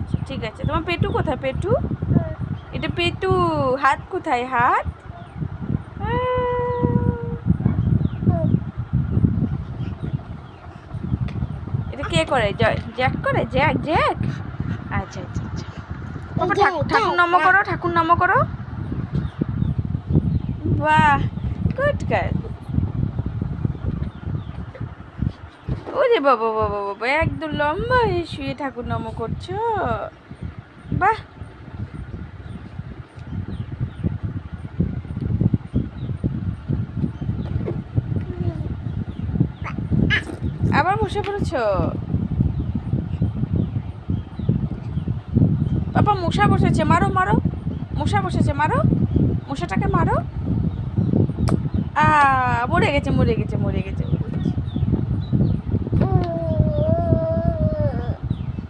আছে ঠিক আছে। তোমার পেটু কোথায়? পেটু, এটা পেটু। হাত কোথায়? হাত। এটা কে করে? জ্যাক করে? Jack Jack. আচ্ছা আচ্ছা আচ্ছা। বাবা ঠাকুর নম করো, ঠাকুর নম করো। বাহ, গুড গার্ল। ওরে বাবা বাবা বাবা, একদম লম্বা হয়ে শুয়ে ঠাকুর নম করছো। বাহ, আবার বসে পড়েছো। বাবা মশা বসেছে, মারো মারো। মশা বসেছে, মারো মশাটাকে মারো। মরে গেছে মরে গেছে মরে গেছে।